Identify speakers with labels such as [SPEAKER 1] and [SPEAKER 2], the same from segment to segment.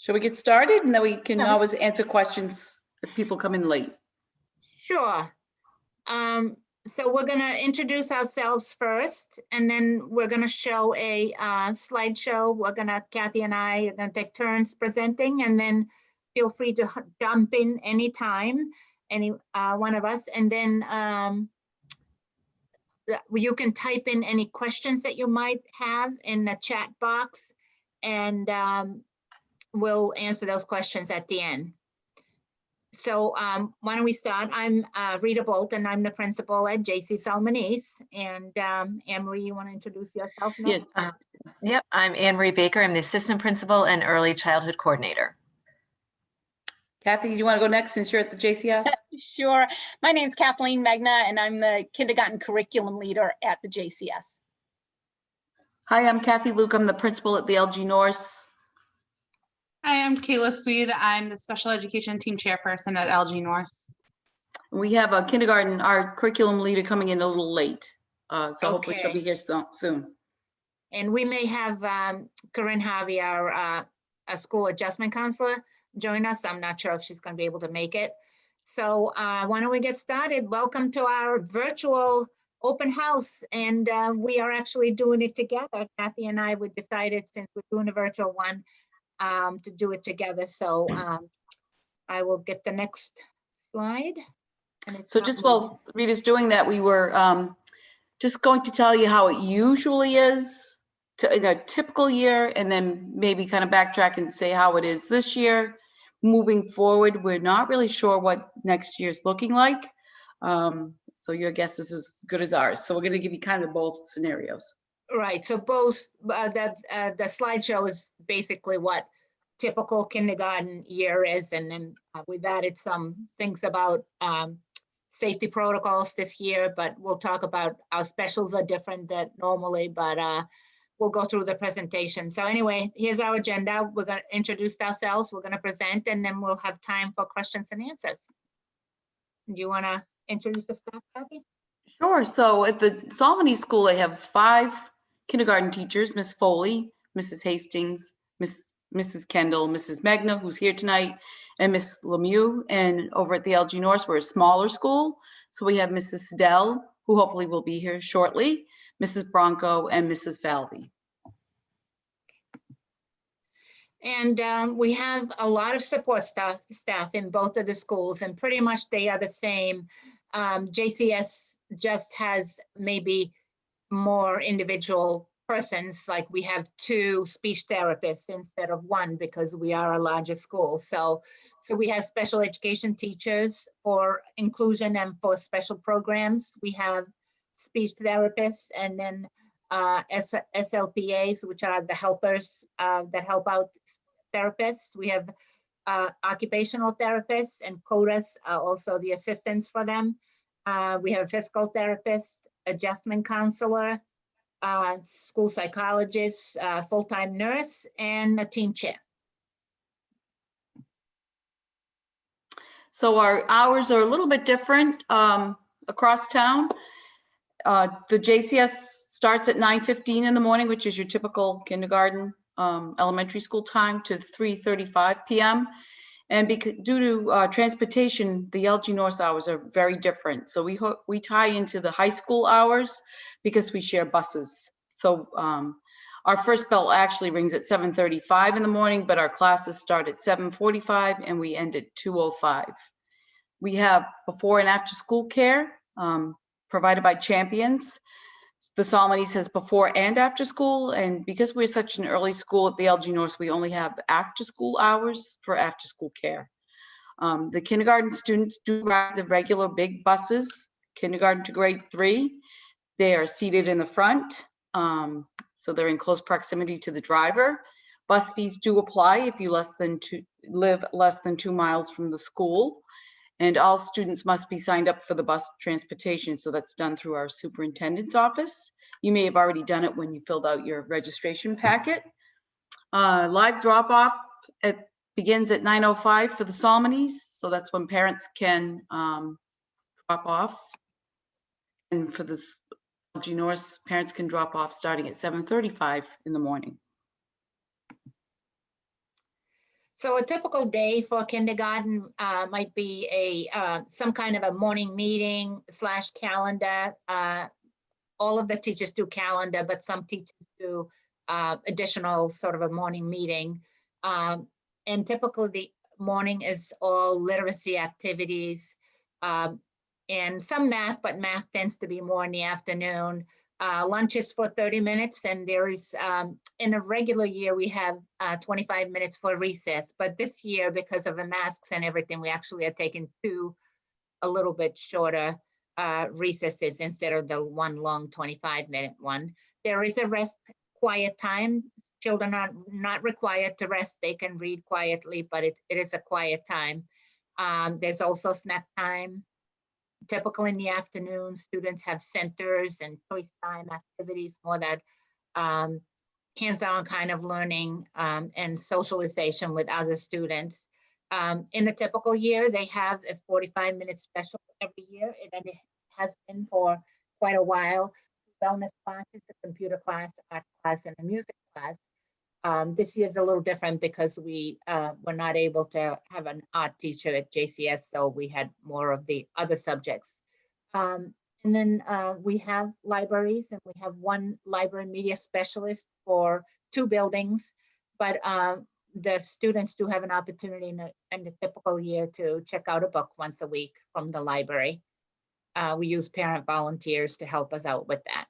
[SPEAKER 1] Shall we get started? And then we can
[SPEAKER 2] Yeah.
[SPEAKER 1] always answer questions if people come in late.
[SPEAKER 2] Sure. So we're going to introduce ourselves first, and then we're going to show a slideshow. Kathy and I are going to take turns presenting, and then feel free to jump in anytime, any one of us. And then you can type in any questions that you might have in the chat box, and we'll answer those questions at the end. So why don't we start? I'm Rita Bolton. I'm the principal at J.C. Salmonese. And Anne-Marie, you want to introduce yourself now?
[SPEAKER 1] Yeah.
[SPEAKER 3] Yep, I'm Anne-Marie Baker. I'm the assistant principal and early childhood coordinator.
[SPEAKER 1] Kathy, you want to go next since you're at the JCS?
[SPEAKER 4] Sure. My name's Kathleen Magna, and I'm the kindergarten curriculum leader at the JCS.
[SPEAKER 1] Hi, I'm Kathy Luke. I'm the principal at the LG Norse.
[SPEAKER 5] Hi, I'm Kayla Swede. I'm the special education team chairperson at LG Norse.
[SPEAKER 1] We have a kindergarten, our curriculum leader coming in a little late. So hopefully she'll be here soon.
[SPEAKER 2] And we may have Corinne Harvey, our a school adjustment counselor, join us. I'm not sure if she's going to be able to make it. So why don't we get started? Welcome to our virtual open house. And we are actually doing it together. Kathy and I, we decided, since we're doing a virtual one, to do it together. So I will get the next slide. And it's
[SPEAKER 1] So just while Rita's doing that, we were just going to tell you how it usually is in a typical year, and then maybe kind of backtrack and say how it is this year. Moving forward, we're not really sure what next year's looking like. So your guess is as good as ours. So we're going to give you kind of both scenarios.
[SPEAKER 2] Right. So both the slideshow is basically what typical kindergarten year is, and then we've added some things about safety protocols this year. But we'll talk about our specials are different than normally. But we'll go through the presentation. So anyway, here's our agenda. We're going to introduce ourselves. We're going to present, and then we'll have time for questions and answers. Do you want to introduce the staff, Kathy?
[SPEAKER 1] Sure. So at the Salmonese School, I have 5 kindergarten teachers: Miss Foley, Mrs. Hastings, Mrs. Kendall, Mrs. Magna, who's here tonight, and Miss Lemieux. And over at the LG Norse, we're a smaller school. So we have Mrs. Sedell, who hopefully will be here shortly, Mrs. Bronco, and Mrs. Falvey.
[SPEAKER 2] And we have a lot of support staff in both of the schools, and pretty much they are the same. JCS just has maybe more individual persons, like we have 2 speech therapists instead of 1 because we are a larger school. So we have special education teachers for inclusion and for special programs. We have speech therapists, and then SLPAs, which are the helpers that help out therapists. We have occupational therapists, and CODAs are also the assistants for them. We have a physical therapist, adjustment counselor, school psychologist, full-time nurse, and a team chair.
[SPEAKER 1] So our hours are a little bit different across town. The JCS starts at 9:15 in the morning, which is your typical kindergarten elementary school time, to 3:35 p.m. And due to transportation, the LG Norse hours are very different. So we tie into the high school hours because we share buses. So our first bell actually rings at 7:35 in the morning, but our classes start at 7:45 and we end at 2:05. We have before and after school care provided by Champions. The Salmonese has before and after school, and because we're such an early school at the LG Norse, we only have after school hours for after school care. The kindergarten students do ride the regular big buses, kindergarten to grade 3. They are seated in the front, so they're in close proximity to the driver. Bus fees do apply if you live less than 2 miles from the school. And all students must be signed up for the bus transportation. So that's done through our superintendent's office. You may have already done it when you filled out your registration packet. Live drop-off begins at 9:05 for the Salmonese. So that's when parents can drop off. And for the LG Norse, parents can drop off starting at 7:35 in the morning.
[SPEAKER 2] So a typical day for kindergarten might be some kind of a morning meeting / calendar. All of the teachers do calendar, but some teachers do additional sort of a morning meeting. And typically the morning is all literacy activities and some math, but math tends to be more in the afternoon. Lunch is for 30 minutes, and there is, in a regular year, we have 25 minutes for recess. But this year, because of the masks and everything, we actually are taking 2 a little bit shorter recesses instead of the one long 25-minute one. There is a rest quiet time. Children are not required to rest. They can read quietly, but it is a quiet time. There's also snack time. Typically in the afternoon, students have centers and choice time activities, more that hands-on kind of learning and socialization with other students. In a typical year, they have a 45-minute special every year, and it has been for quite a while. Wellness classes, a computer class, art class, and a music class. This year is a little different because we were not able to have an art teacher at JCS, so we had more of the other subjects. And then we have libraries, and we have 1 library media specialist for 2 buildings, but the students do have an opportunity in the typical year to check out a book once a week from the library. We use parent volunteers to help us out with that.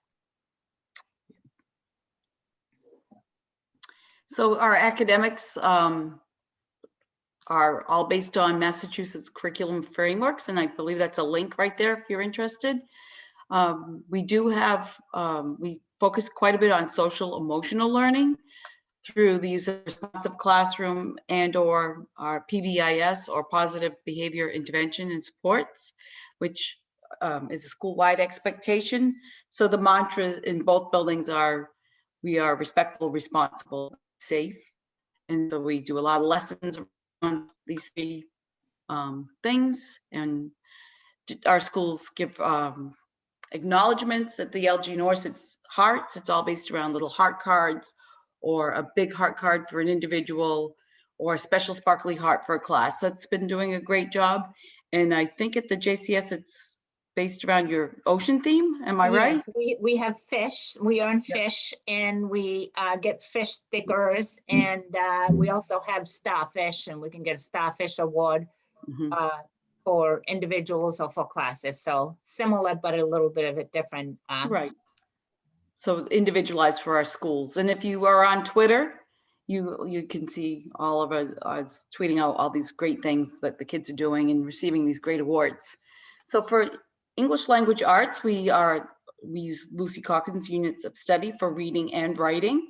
[SPEAKER 1] So our academics are all based on Massachusetts curriculum frameworks, and I believe that's a link right there if you're interested. We do have, we focus quite a bit on social emotional learning through the use of responsive classroom and/or our PBIS, or positive behavior intervention and supports, which is a school-wide expectation. So the mantras in both buildings are, we are respectful, responsible, safe. And so we do a lot of lessons around these 3 things. And our schools give acknowledgements at the LG North. It's hearts. It's all based around little heart cards, or a big heart card for an individual, or a special sparkly heart for a class. That's been doing a great job. And I think at the JCS, it's based around your ocean theme. Am I right?
[SPEAKER 2] Yes, we have fish. We earn fish, and we get fish stickers, and we also have starfish, and we can get a starfish award for individuals or for classes. So similar, but a little bit of a different.
[SPEAKER 1] Right. So individualized for our schools. And if you are on Twitter, you can see all of us tweeting out all these great things that the kids are doing and receiving these great awards. So for English language arts, we use Lucy Calkins units of study for reading and writing.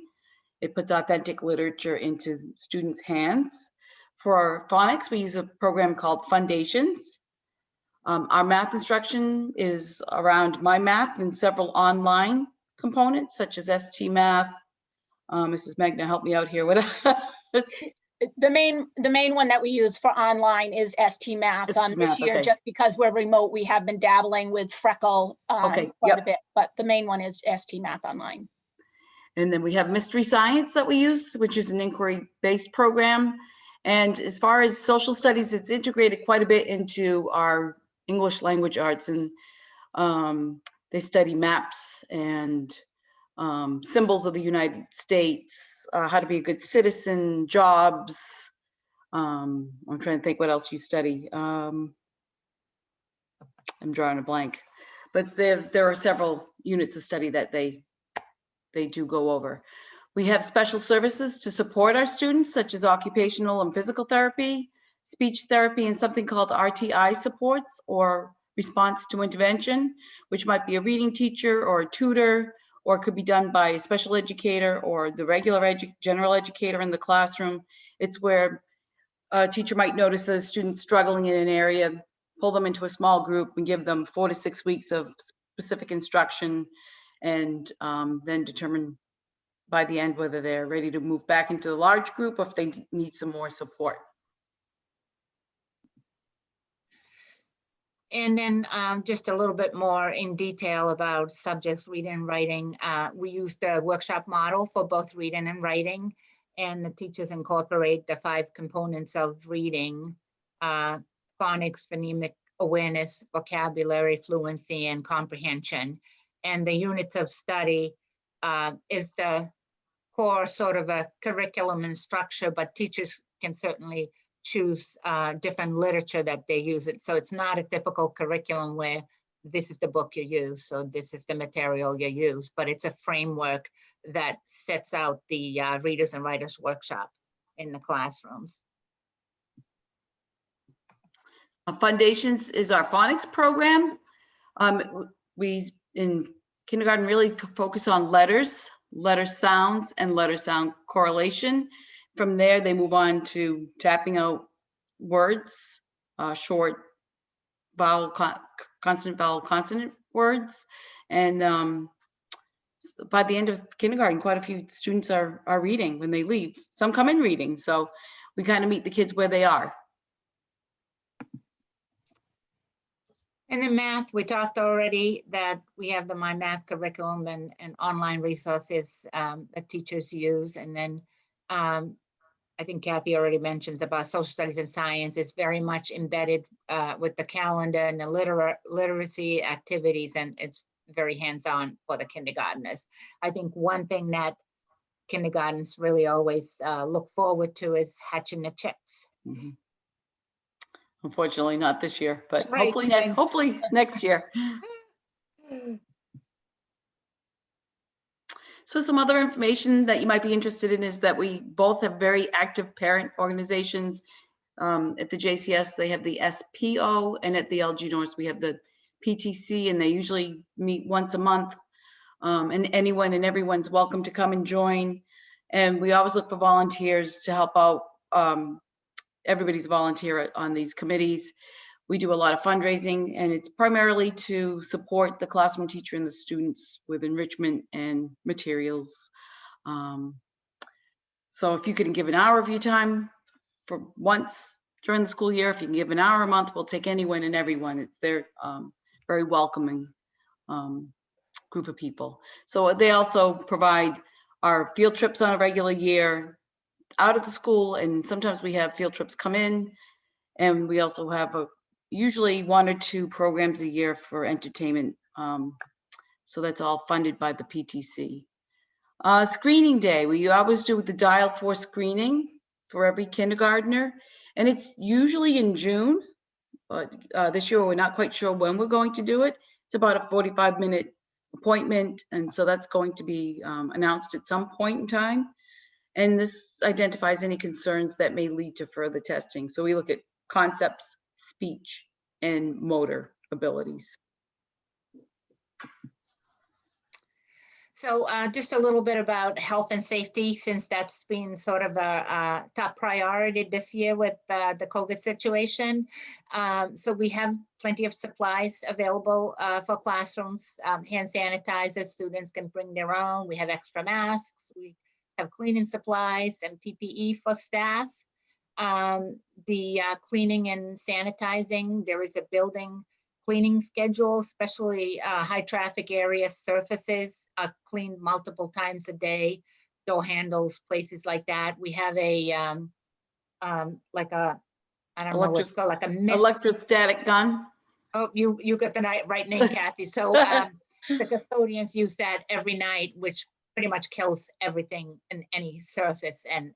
[SPEAKER 1] It puts authentic literature into students' hands. For our phonics, we use a program called Foundations. Our math instruction is around My Math and several online components such as ST Math. Mrs. Magna, help me out here. What?
[SPEAKER 4] The main one that we use for online is ST Math.
[SPEAKER 1] ST Math,
[SPEAKER 4] This year,
[SPEAKER 1] okay.
[SPEAKER 4] just because we're remote, we have been dabbling with Freckle
[SPEAKER 1] Okay,
[SPEAKER 4] quite a bit, but the main one is ST Math online.
[SPEAKER 1] And then we have Mystery Science that we use, which is an inquiry-based program. And as far as social studies, it's integrated quite a bit into our English language arts, and they study maps and symbols of the United States, how to be a good citizen, jobs. I'm trying to think what else you study. I'm drawing a blank, but there are several units of study that they do go over. We have special services to support our students, such as occupational and physical therapy, speech therapy, and something called RTI supports, or response to intervention, which might be a reading teacher or a tutor, or it could be done by a special educator or the regular general educator in the classroom. It's where a teacher might notice that a student's struggling in an area, pull them into a small group and give them 4 to 6 weeks of specific instruction, and then determine by the end whether they're ready to move back into the large group or if they need some more support.
[SPEAKER 2] And then just a little bit more in detail about subjects, reading and writing. We use the workshop model for both reading and writing. and the teachers incorporate the 5 components of reading, phonics, phonemic awareness, vocabulary, fluency, and comprehension. And the units of study is the core sort of a curriculum and structure, but teachers can certainly choose different literature that they use it. So it's not a typical curriculum where this is the book you use, so this is the material you use, but it's a framework that sets out the readers and writers workshop in the classrooms.
[SPEAKER 1] Foundations is our phonics program. We in kindergarten really focus on letters, letter sounds, and letter sound correlation. From there, they move on to tapping out words, short vowel, consonant, vowel, consonant words. And by the end of kindergarten, quite a few students are reading when they leave. Some come in reading, so we kind of meet the kids where they are.
[SPEAKER 2] And in math, we talked already that we have the My Math curriculum and online resources that teachers use. And then I think Kathy already mentions about social studies and science is very much embedded with the calendar and the literacy activities, and it's very hands-on for the kindergartners. I think one thing that kindergartens really always look forward to is hatching the chicks.
[SPEAKER 1] Mm-hmm. Unfortunately, not this year, but
[SPEAKER 2] Right.
[SPEAKER 1] hopefully next year. So some other information that you might be interested in is that we both have very active parent organizations. At the JCS, they have the SPO, and at the LG North, we have the PTC, and they usually meet once a month. And anyone and everyone's welcome to come and join. And we always look for volunteers to help out. Everybody's volunteer on these committees. We do a lot of fundraising, and it's primarily to support the classroom teacher and the students with enrichment and materials. So if you can give an hour of your time for once during the school year, if you can give an hour a month, we'll take anyone and everyone. They're very welcoming group of people. So they also provide our field trips on a regular year out of the school, and sometimes we have field trips come in, and we also have usually 1 or 2 programs a year for entertainment. So that's all funded by the PTC. Screening day, we always do the Dial 4 screening for every kindergartner, and it's usually in June, but this year we're not quite sure when we're going to do it. It's about a 45-minute appointment, and so that's going to be announced at some point in time. And this identifies any concerns that may lead to further testing. So we look at concepts, speech, and motor abilities.
[SPEAKER 2] So just a little bit about health and safety, since that's been sort of a top priority this year with the COVID situation. So we have plenty of supplies available for classrooms. Hand sanitizers, students can bring their own. We have extra masks. We have cleaning supplies and PPE for staff. The cleaning and sanitizing, there is a building cleaning schedule, especially high traffic area surfaces are cleaned multiple times a day, door handles, places like that. We have a, like a, I don't know what it's called, like a
[SPEAKER 1] electrostatic gun.
[SPEAKER 2] Oh, you got the right name, Kathy. So the custodians use that every night, which pretty much kills everything in any surface and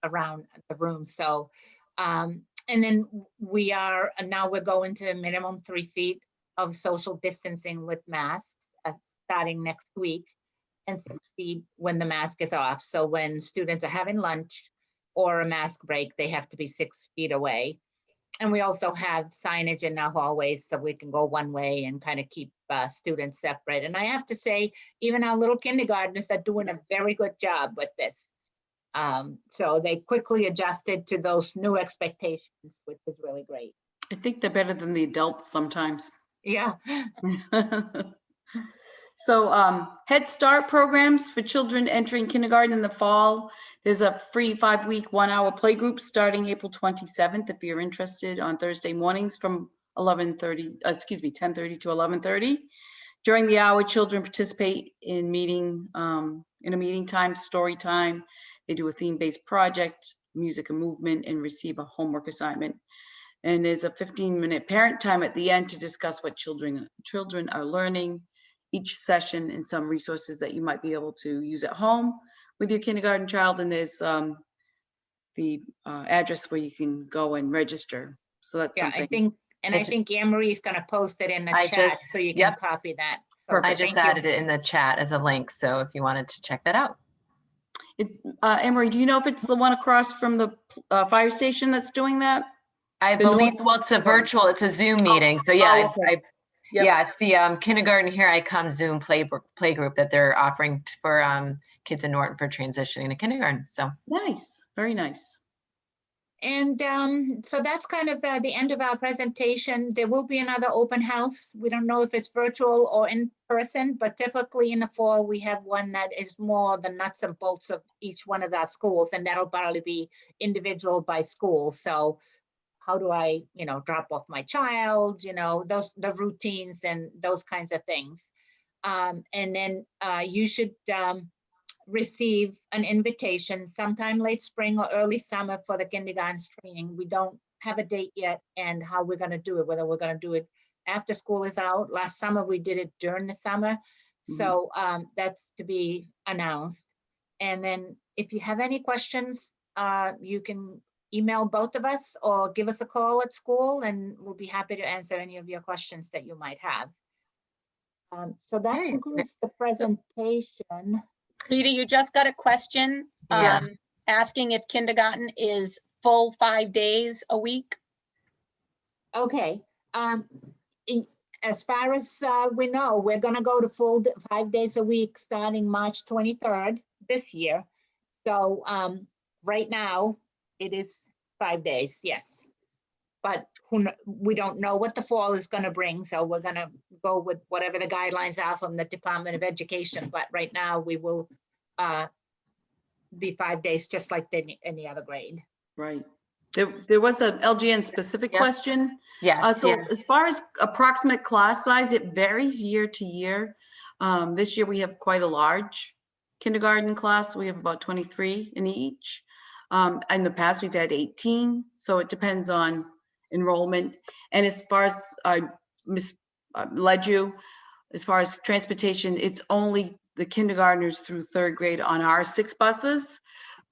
[SPEAKER 2] around the room. So, and then now we're going to minimum 3 feet of social distancing with masks starting next week, and 6 feet when the mask is off. So when students are having lunch or a mask break, they have to be 6 feet away. And we also have signage in our hallways so we can go one way and kind of keep students separate. And I have to say, even our little kindergartners are doing a very good job with this. So they quickly adjusted to those new expectations, which is really great.
[SPEAKER 1] I think they're better than the adults sometimes.
[SPEAKER 2] Yeah.
[SPEAKER 1] So Head Start programs for children entering kindergarten in the fall. There's a free 5-week 1-hour playgroup starting April 27th if you're interested, on Thursday mornings from 10:30 to 11:30. During the hour, children participate in a meeting time, story time. They do a theme-based project, music and movement, and receive a homework assignment. And there's a 15-minute parent time at the end to discuss what children are learning each session and some resources that you might be able to use at home with your kindergarten child. And there's the address where you can go and register. So that's
[SPEAKER 2] Yeah,
[SPEAKER 1] something.
[SPEAKER 2] I think Anne Marie is going to post it in the
[SPEAKER 3] I
[SPEAKER 2] chat
[SPEAKER 3] just-
[SPEAKER 2] so you can
[SPEAKER 3] yep.
[SPEAKER 2] copy that. So
[SPEAKER 1] Perfect.
[SPEAKER 3] I just
[SPEAKER 2] thank you.
[SPEAKER 3] added it in the chat as a link. So if you wanted to check that out.
[SPEAKER 1] Emery, do you know if it's the one across from the fire station that's doing that?
[SPEAKER 3] I
[SPEAKER 1] The
[SPEAKER 3] believe,
[SPEAKER 1] North-
[SPEAKER 3] well, it's a virtual, it's a Zoom meeting. So yeah,
[SPEAKER 1] okay. Yep.
[SPEAKER 3] yeah, it's the Kindergarten Here I Come Zoom play group that they're offering for kids in Norton for transitioning to kindergarten. So
[SPEAKER 1] Nice, very nice.
[SPEAKER 2] And so that's kind of the end of our presentation. There will be another open house. We don't know if it's virtual or in person, but typically in the fall, we have one that is more the nuts and bolts of each one of our schools, and that'll probably be individual by school. So how do I, drop off my child, the routines and those kinds of things. And then you should receive an invitation sometime late spring or early summer for the kindergarten training. We don't have a date yet and how we're going to do it, whether we're going to do it after school is out. Last summer, we did it during the summer. So that's to be announced. And then if you have any questions, you can email both of us or give us a call at school, and we'll be happy to answer any of your questions that you might have. So that
[SPEAKER 3] Great.
[SPEAKER 2] concludes the presentation.
[SPEAKER 4] Rita, you just got a question
[SPEAKER 3] Yeah.
[SPEAKER 4] asking if kindergarten is full 5 days a week.
[SPEAKER 2] Okay. As far as we know, we're going to go to full 5 days a week starting March 23rd this year. So right now it is 5 days, yes. But we don't know what the fall is going to bring. So we're going to go with whatever the guidelines are from the Department of Education. But right now we will be 5 days, just like any other grade.
[SPEAKER 1] Right. There was an LGN specific
[SPEAKER 3] Yep.
[SPEAKER 1] question.
[SPEAKER 3] yes,
[SPEAKER 1] So
[SPEAKER 3] yeah.
[SPEAKER 1] as far as approximate class size, it varies year to year. This year we have quite a large kindergarten class. We have about 23 in each. In the past, we've had 18. So it depends on enrollment. And as far as I misled you, as far as transportation, it's only the kindergartners through third grade on our 6 buses,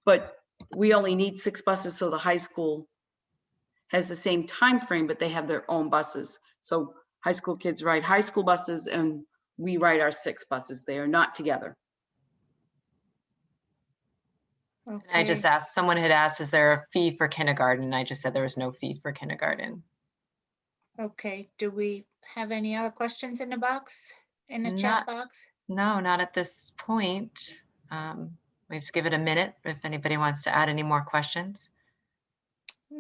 [SPEAKER 1] but we only need 6 buses, so the high school has the same time frame, but they have their own buses. So high school kids ride high school buses and we ride our 6 buses. They are not together.
[SPEAKER 3] I just asked, someone had asked, is there a fee for kindergarten? And I just said there was no fee for kindergarten.
[SPEAKER 2] Okay, do we have any other questions in the box, in the chat box?
[SPEAKER 3] No, not at this point. We just give it a minute if anybody wants to add any more questions.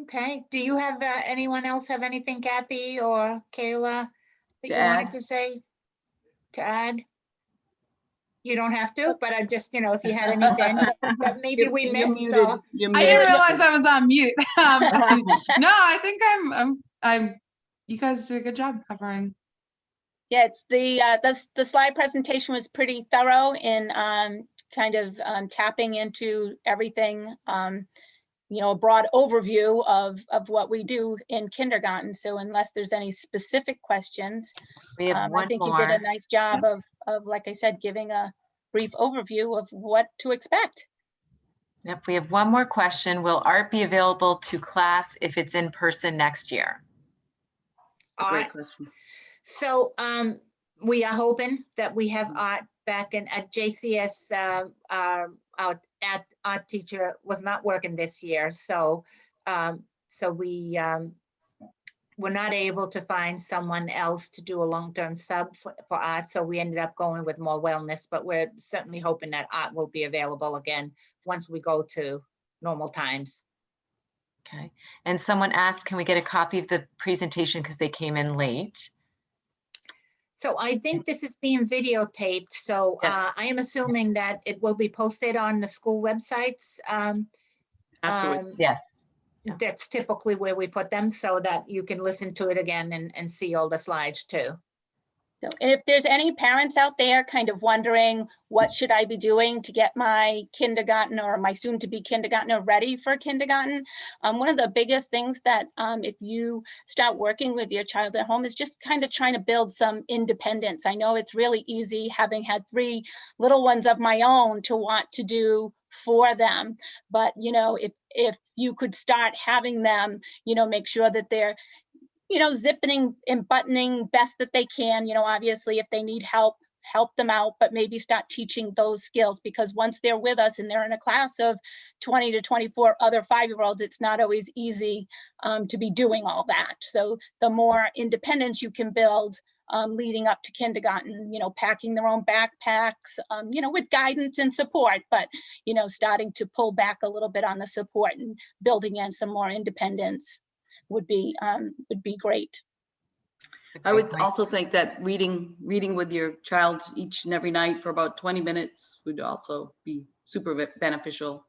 [SPEAKER 2] Okay, do you have, anyone else have anything, Kathy or Kayla, that
[SPEAKER 1] To
[SPEAKER 2] you wanted
[SPEAKER 1] add?
[SPEAKER 2] to say, to add? You don't have to, but I just, if you had anything that maybe we
[SPEAKER 1] You're
[SPEAKER 2] missed.
[SPEAKER 1] muted. You're
[SPEAKER 5] I didn't
[SPEAKER 1] muted.
[SPEAKER 5] realize I was on mute. No, I think I'm. You guys do a good job covering.
[SPEAKER 4] Yeah, it's the slide presentation was pretty thorough in kind of tapping into everything, a broad overview of what we do in kindergarten. So unless there's any specific questions,
[SPEAKER 3] We have
[SPEAKER 4] I
[SPEAKER 3] one
[SPEAKER 4] think you
[SPEAKER 3] more.
[SPEAKER 4] did a nice job of, like I said, giving a brief overview of what to expect.
[SPEAKER 3] Yep, we have one more question. Will art be available to class if it's in person next year?
[SPEAKER 1] It's a great question.
[SPEAKER 2] So we are hoping that we have art back at JCS. Our art teacher was not working this year, so we were not able to find someone else to do a long-term sub for art. So we ended up going with more wellness, but we're certainly hoping that art will be available again once we go to normal times.
[SPEAKER 3] Okay, and someone asked, can we get a copy of the presentation because they came in late?
[SPEAKER 2] So I think this is being videotaped, so
[SPEAKER 1] Yes.
[SPEAKER 2] I am assuming that it will be posted on the school websites.
[SPEAKER 1] Afterwards.
[SPEAKER 3] Yes.
[SPEAKER 2] That's typically where we put them so that you can listen to it again and see all the slides too.
[SPEAKER 4] So, and if there's any parents out there kind of wondering, what should I be doing to get my kindergarten or my soon-to-be kindergartner ready for kindergarten? One of the biggest things that if you start working with your child at home is just kind of trying to build some independence. I know it's really easy, having had 3 little ones of my own, to want to do for them. But, you know, if you could start having them, you know, make sure that they're, you know, zipping and buttoning best that they can, you know, obviously if they need help them out, but maybe start teaching those skills, because once they're with us and they're in a class of 20 to 24 other 5-year-olds, it's not always easy to be doing all that. So the more independence you can build leading up to kindergarten, you know, packing their own backpacks, you know, with guidance and support, but, you know, starting to pull back a little bit on the support and building in some more independence would be great.
[SPEAKER 1] I would also think that reading with your child each and every night for about 20 minutes would also be super beneficial.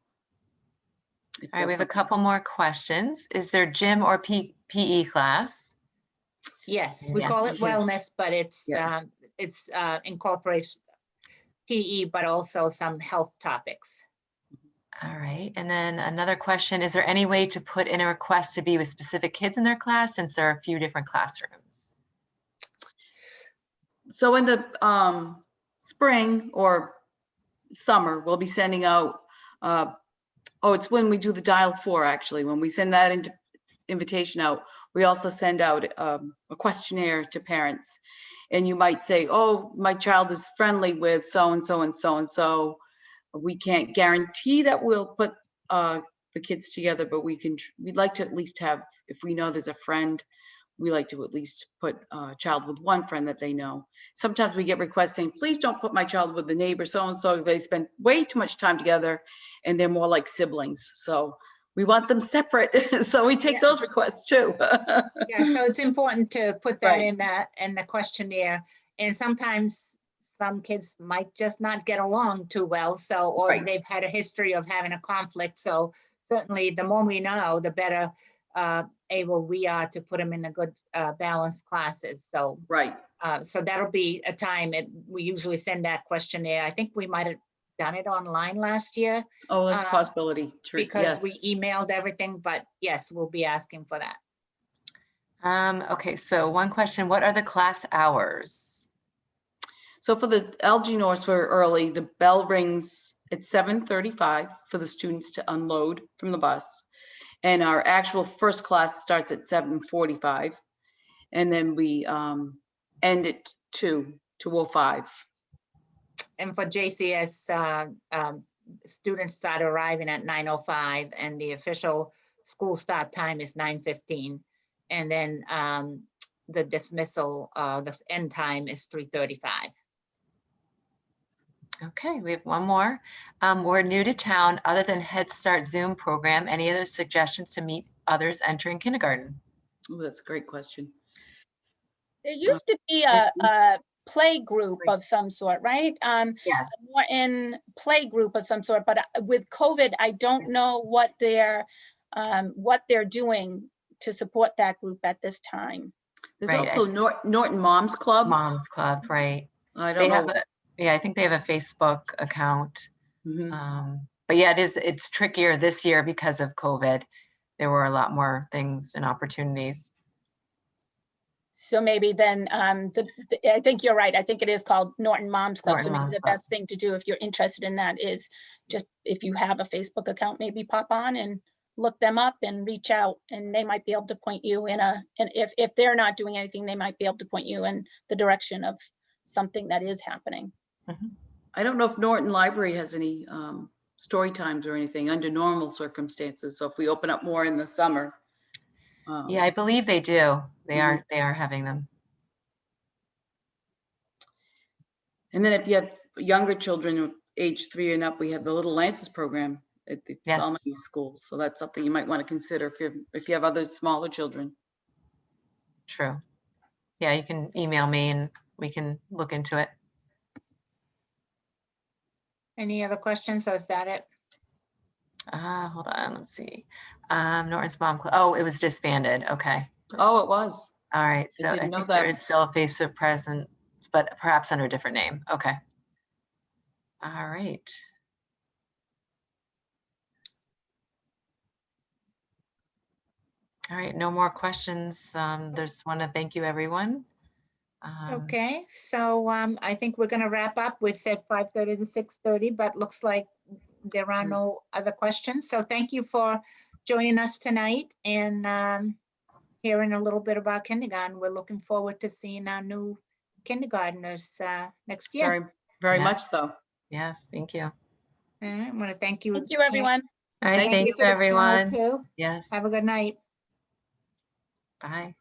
[SPEAKER 3] All right, we have a couple more questions. Is there gym or PE class?
[SPEAKER 2] Yes, we call it
[SPEAKER 1] Yes.
[SPEAKER 2] wellness, but it's
[SPEAKER 1] Yeah.
[SPEAKER 2] incorporates PE, but also some health topics.
[SPEAKER 3] All right, and then another question, is there any way to put in a request to be with specific kids in their class, since there are a few different classrooms?
[SPEAKER 1] So in the spring or summer, we'll be sending out, it's when we do the dial 4, actually, when we send that invitation out, we also send out a questionnaire to parents. And you might say, oh, my child is friendly with so-and-so and so-and-so. We can't guarantee that we'll put the kids together, but we'd like to at least have, if we know there's a friend, we like to at least put a child with one friend that they know. Sometimes we get requests saying, please don't put my child with the neighbor so-and-so. They spend way too much time together and they're more like siblings. So we want them separate. So we take those requests too.
[SPEAKER 2] Yeah, so it's important to put that
[SPEAKER 1] Right.
[SPEAKER 2] in the questionnaire. And sometimes some kids might just not get along too well. So, or
[SPEAKER 1] Right.
[SPEAKER 2] they've had a history of having a conflict. So certainly the more we know, the better able we are to put them in a good balanced classes. So,
[SPEAKER 1] Right.
[SPEAKER 2] so that'll be a time we usually send that questionnaire. I think we might have done it online last year.
[SPEAKER 1] Oh, that's a possibility. True.
[SPEAKER 2] Because
[SPEAKER 1] Yes.
[SPEAKER 2] we emailed everything, but yes, we'll be asking for that.
[SPEAKER 3] Okay, so one question, what are the class hours?
[SPEAKER 1] So for the LG North, we're early. The bell rings at 7:35 for the students to unload from the bus. And our actual first class starts at 7:45. And then we end at 2:05.
[SPEAKER 2] And for JCS, students start arriving at 9:05, and the official school start time is 9:15. And then the dismissal, the end time is 3:35.
[SPEAKER 3] Okay, we have one more. We're new to town. Other than Head Start Zoom program, any other suggestions to meet others entering kindergarten?
[SPEAKER 1] Oh, that's a great question.
[SPEAKER 4] There used to be
[SPEAKER 1] yes.
[SPEAKER 4] a play group of some sort, right?
[SPEAKER 3] Yes.
[SPEAKER 4] In play group of some sort, but with COVID, I don't know what they're doing to support that group at this time.
[SPEAKER 1] There's
[SPEAKER 3] Right,
[SPEAKER 1] also Norton Moms Club.
[SPEAKER 3] Moms Club, right?
[SPEAKER 1] I
[SPEAKER 3] They
[SPEAKER 1] don't know.
[SPEAKER 3] I think they have a Facebook account.
[SPEAKER 1] Mhm.
[SPEAKER 3] But yeah, it's trickier this year because of COVID. There were a lot more things and opportunities.
[SPEAKER 4] So maybe then, I think you're right. I think it is called Norton Moms Club.
[SPEAKER 3] Norton
[SPEAKER 4] So maybe
[SPEAKER 3] Moms
[SPEAKER 4] the
[SPEAKER 3] Club.
[SPEAKER 4] best thing to do if you're interested in that is just, if you have a Facebook account, maybe pop on and look them up and reach out, and they might be able to point you and if they're not doing anything, they might be able to point you in the direction of something that is happening.
[SPEAKER 1] I don't know if Norton Library has any story times or anything under normal circumstances. So if we open up more in the summer.
[SPEAKER 3] Yeah, I believe they do. They
[SPEAKER 1] Mhm.
[SPEAKER 3] are having them.
[SPEAKER 1] And then if you have younger children of age 3 and up, we have the Little Lances program at the Salmon
[SPEAKER 3] Yes.
[SPEAKER 1] schools. So that's something you might want to consider if you have other smaller children.
[SPEAKER 3] True. Yeah, you can email me and we can look into it.
[SPEAKER 2] Any other questions, or is that it?
[SPEAKER 3] Hold on, let's see. Norton's Mom Club. Oh, it was disbanded. Okay.
[SPEAKER 1] Oh, it was.
[SPEAKER 3] All right. So I
[SPEAKER 1] didn't know
[SPEAKER 3] think there
[SPEAKER 1] that.
[SPEAKER 3] is still a Facebook presence but perhaps under a different name. Okay. All right. All right, no more questions. Just want to thank you, everyone.
[SPEAKER 2] Okay, so I think we're gonna wrap up. We said 5:30 to 6:30, but looks like there are no other questions. So thank you for joining us tonight and hearing a little bit about kindergarten. We're looking forward to seeing our new kindergartners next year.
[SPEAKER 1] Very, very much
[SPEAKER 3] Yes.
[SPEAKER 1] so.
[SPEAKER 3] Yes, thank you.
[SPEAKER 2] All right, I want to thank you.
[SPEAKER 4] Thank you, everyone.
[SPEAKER 3] All right,
[SPEAKER 1] Thank
[SPEAKER 3] thank
[SPEAKER 2] to
[SPEAKER 3] you,
[SPEAKER 2] the panel,
[SPEAKER 3] everyone.
[SPEAKER 2] too.
[SPEAKER 3] Yes,
[SPEAKER 2] Have a good night.
[SPEAKER 3] bye.